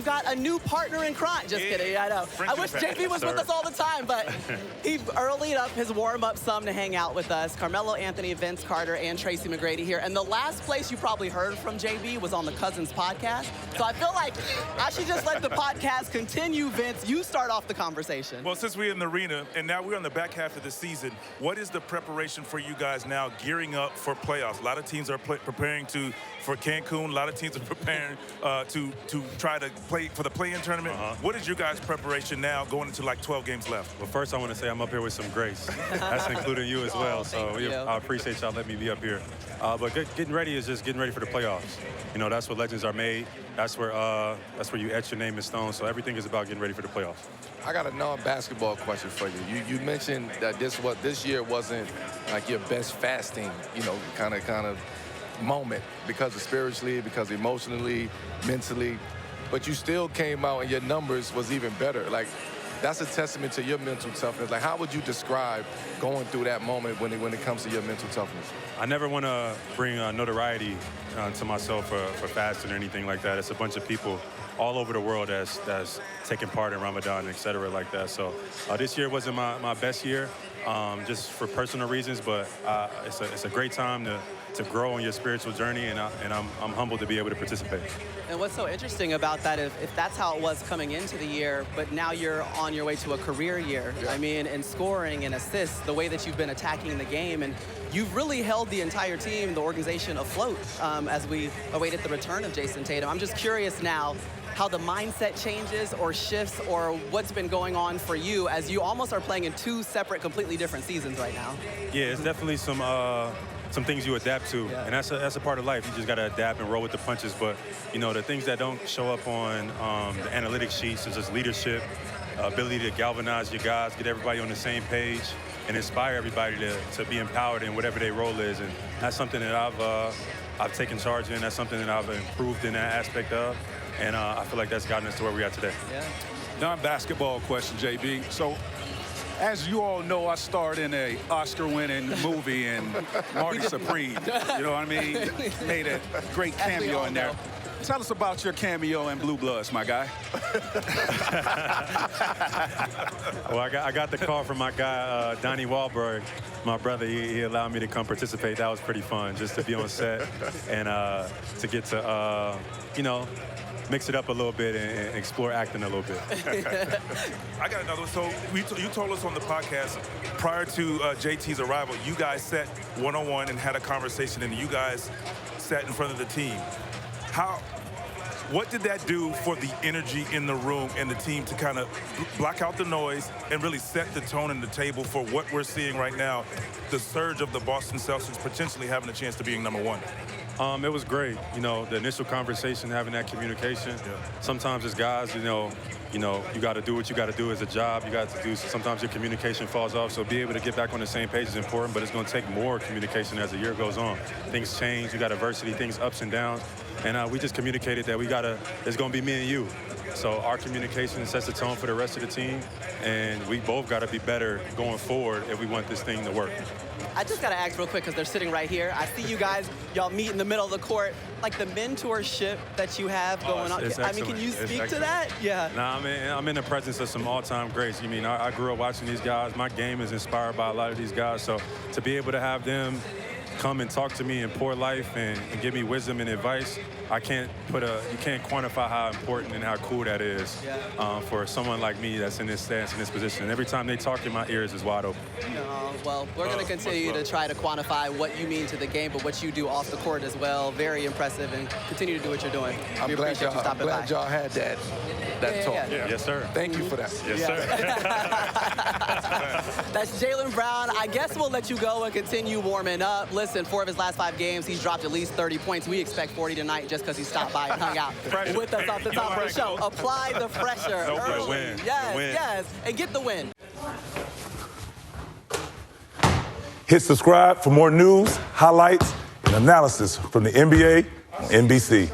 got a new partner in crime. Just kidding, I know. I wish JB was with us all the time, but he earlied up his warm-up some to hang out with us. Carmelo Anthony, Vince Carter, and Tracy McGrady here. And the last place you probably heard from JB was on the Cousins podcast. So I feel like I should just let the podcast continue. Vince, you start off the conversation. Well, since we're in the arena, and now we're on the back half of the season, what is the preparation for you guys now gearing up for playoffs? A lot of teams are preparing for Cancun. A lot of teams are preparing to try to play for the play-in tournament. What is your guys' preparation now going into like 12 games left? Well, first I want to say I'm up here with some grace. That's including you as well. So I appreciate y'all letting me be up here. But getting ready is just getting ready for the playoffs. You know, that's what legends are made. That's where you etch your name in stone. So everything is about getting ready for the playoffs. I got a non-basketball question for you. You mentioned that this year wasn't like your best fasting, kind of moment because of spiritually, because emotionally, mentally, but you still came out and your numbers was even better. Like, that's a testament to your mental toughness. Like, how would you describe going through that moment when it comes to your mental toughness? I never want to bring notoriety to myself for fasting or anything like that. It's a bunch of people all over the world that's taking part in Ramadan, et cetera, like that. So this year wasn't my best year, just for personal reasons, but it's a great time to grow on your spiritual journey, and I'm humbled to be able to participate. And what's so interesting about that, if that's how it was coming into the year, but now you're on your way to a career year. Yeah. I mean, in scoring and assists, the way that you've been attacking the game, and you've really held the entire team, the organization afloat as we awaited the return of Jayson Tatum. I'm just curious now how the mindset changes or shifts, or what's been going on for you as you almost are playing in two separate, completely different seasons right now. Yeah, it's definitely some things you adapt to, and that's a part of life. You just got to adapt and roll with the punches. But the things that don't show up on the analytics sheets is just leadership, ability to galvanize your guys, get everybody on the same page, and inspire everybody to be empowered in whatever their role is. And that's something that I've taken charge in. That's something that I've improved in that aspect of. And I feel like that's gotten us to where we are today. Yeah. Non-basketball question, JB. So, as you all know, I starred in a Oscar-winning movie in Marty Supreme. You know what I mean? Made a great cameo in there. Tell us about your cameo in Blue Bloods, my guy. Well, I got the call from my guy, Donnie Wahlberg, my brother. He allowed me to come participate. That was pretty fun, just to be on set and to get to, mix it up a little bit and explore acting a little bit. I got another one. So you told us on the podcast, prior to JT's arrival, you guys sat one-on-one and had a conversation, and you guys sat in front of the team. What did that do for the energy in the room and the team to kind of block out the noise and really set the tone and the table for what we're seeing right now, the surge of the Boston Celtics potentially having a chance to being number one? It was great. The initial conversation, having that communication. Yeah. Sometimes as guys, you got to do what you got to do as a job. You got to do. Sometimes your communication falls off. So be able to get back on the same page is important, but it's going to take more communication as the year goes on. Things change. You got adversity, things ups and downs, and we just communicated that it's going to be me and you. So our communication sets the tone for the rest of the team, and we both got to be better going forward if we want this thing to work. I just got to ask real quick, because they're sitting right here. I see you guys, y'all meet in the middle of the court. Like the mentorship that you have going on. It's I mean, can you speak to that? Yeah. Nah, I'm in the presence of some all-time greats. I grew up watching these guys. My game is inspired by a lot of these guys. So to be able to have them come and talk to me and pour life and give me wisdom and advice, you can't quantify how important and how cool that is for someone like me that's in this stance, in this position. And every time they talk, in my ears is wide open. Well, we're going to continue to try to quantify what you mean to the game, but what you do off the court as well. Very impressive, and continue to do what you're doing. I'm glad y'all had that talk. Yeah. Yes, sir. Thank you for that. Yes, sir. That's Jaylen Brown. I guess we'll let you go and continue warming up. Listen, 4 of his last 5 games, he's dropped at least 30 points. We expect 40 tonight just because he stopped by and hung out with us off the top of the show. Apply the pressure early. Win. Yes, and get the win. Hit subscribe for more news, highlights, and analysis from the NBA on NBC.